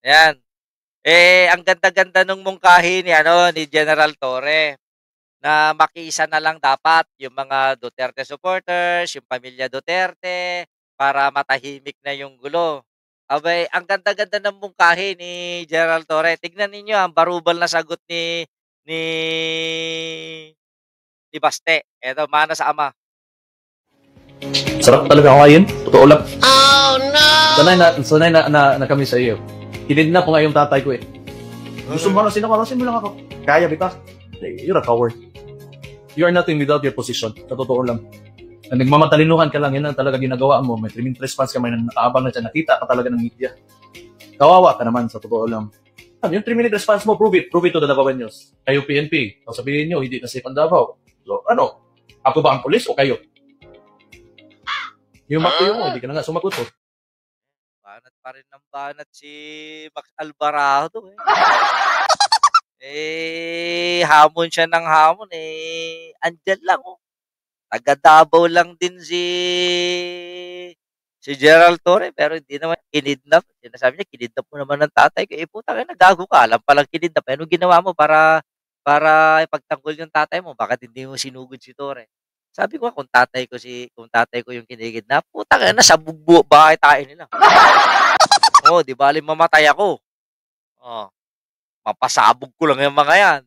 Ayan. Ang ganda-ganda nung mungkahi ni ano, ni General Torre na makiisa na lang dapat yung mga Duterte supporters, yung pamilya Duterte, para matahimik na yung gulo. Abay, ang ganda-ganda ng mungkahi ni General Torre. Tignan ninyo ang barubal na sagot ni ni Baste. Eto, mana sa ama. Sarap talaga kain. Totoo lang. Oh no! Sanay na kami sa iyo. Kinidnap ko nga yung tatay ko eh. Gusto mo na sinakarasin mo lang ako. Kaya kita. You're a coward. You are nothing without your position. Sa totoo lang. Nagmamatalinuhan ka lang, yan ang talaga ginagawa mo. May 3 minute response ka, may nakaabang na dyan. Nakita ka talaga ng media. Kawawa ka naman, sa totoo lang. Yung 3 minute response mo, prove it. Prove it to the Davao News. Kayo PNP. Kung sabihin nyo, hindi na safe ang Davao. So, ano? Ako ba ang pulis o kayo? Yung maktuyo mo, hindi ka na nga sumagot ko. Banat pa rin ng banat si Max Alvarado eh. Hamon siya ng hamon andyan lang oh. Taga Davao lang din si Gerald Torre pero hindi naman kinidnap. Sinasabi niya kinidnap mo naman ng tatay ko. Putang ina, gago ka. Alam palang kinidnap. Anong ginawa mo para ipagtanggol yung tatay mo? Bakit hindi mo sinugod si Torre? Sabi ko kung tatay ko yung kinikidnap, putang ina, sa bahay tayo nila. Oh, di bali mamatay ako. Oh, mapasabog ko lang yung mga yan.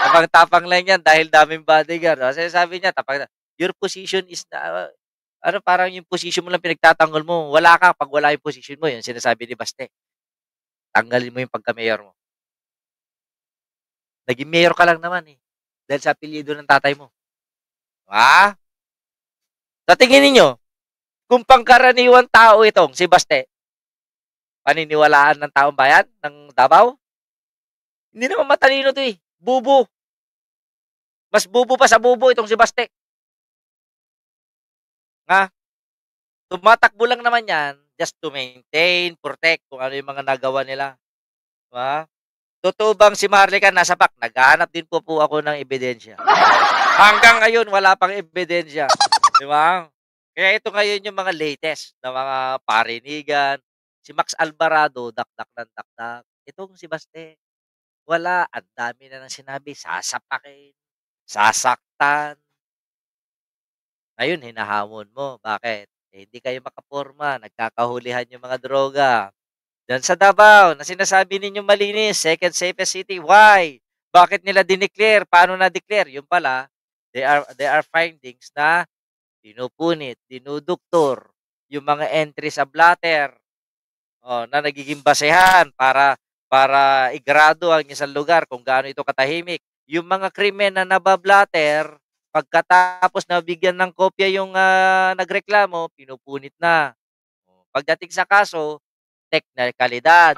Tapang-tapang lang yan dahil daming bodyguard. Kasi sabi niya, your position is na, parang yung position mo lang pinagtatanggol mo. Wala ka pag wala yung position mo. Yan sinasabi ni Baste. Tanggalin mo yung pagka-mayor mo. Naging mayor ka lang naman eh. Dahil sa apelyido ng tatay mo. Ha? Sa tingin ninyo, kung pangkaraniwang tao itong si Baste, paniniwalaan ng taong bayan ng Davao? Hindi naman matalino to eh. Bubo. Mas bubo pa sa bubo itong si Baste. Nga, tumatakbo lang naman yan just to maintain, protect kung ano yung mga nagawa nila. Diba? Totoo bang si Marlican nasa back? Naghahanap din po ako ng ebidensya. Hanggang ngayon, wala pang ebidensya. Di ba? Kaya ito ngayon yung mga latest na mga parinigan. Si Max Alvarado, dakdak ng dakdak. Itong si Baste, wala. Ang dami na nang sinabi. Sasapakin. Sasaktan. Ngayon, hinahamon mo. Bakit? Hindi kayo makaporma. Nagkakahulihan yung mga droga. Diyan sa Davao, na sinasabi ninyong malinis, second safest city. Why? Bakit nila dineclare? Paano na-declare? Yung pala, there are findings na pinupunit, dinuduktor, yung mga entry sa blatter, na nagiging basehan para igrado ang isang lugar kung gaano ito katahimik. Yung mga krimen na nabablatter, pagkatapos na bigyan ng kopya yung nagreklamo, pinupunit na. Pagdating sa kaso, teknikalidad.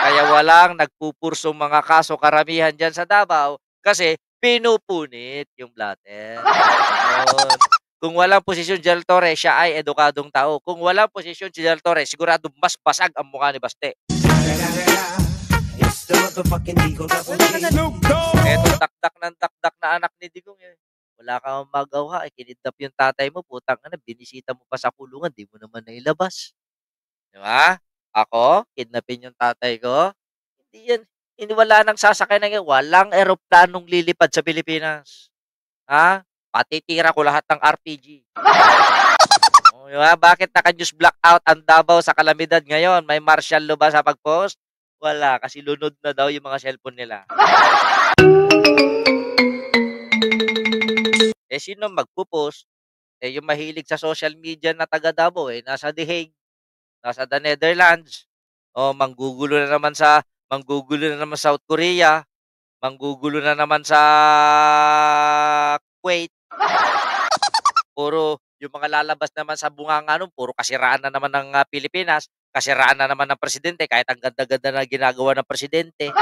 Kaya walang nagpupursong mga kaso karamihan dyan sa Davao kasi pinupunit yung blatter. Ganon. Kung walang posisyon si Del Torre, siya ay edukadong tao. Kung walang posisyon si Del Torre, sigurado mas basag ang mukha ni Baste. Eto, takdak na anak ni Digong eh. Wala kang magawa eh. Kinidnap yung tatay mo, putang ina, binisita mo pa sa kulungan, di mo naman nailabas. Di ba? Ako, kidnapin yung tatay ko. Hindi yan, hindi wala nang sasakay na yan. Walang eroplanong lilipad sa Pilipinas. Ha? Patitira ko lahat ng RPG. O, di ba? Bakit naka-news blackout ang Davao sa kalamidad ngayon? May martial law ba sa pag-post? Wala, kasi lunod na daw yung mga cellphone nila. Sino magpo-post? Yung mahilig sa social media na taga Davao, nasa The Hague, nasa the Netherlands. Manggugulo na naman South Korea, manggugulo na naman sa Kuwait. Puro yung mga lalabas naman sa bunganga nun, puro kasiraan na naman ng Pilipinas, kasiraan na naman ng presidente kahit ang ganda-ganda na ginagawa ng presidente.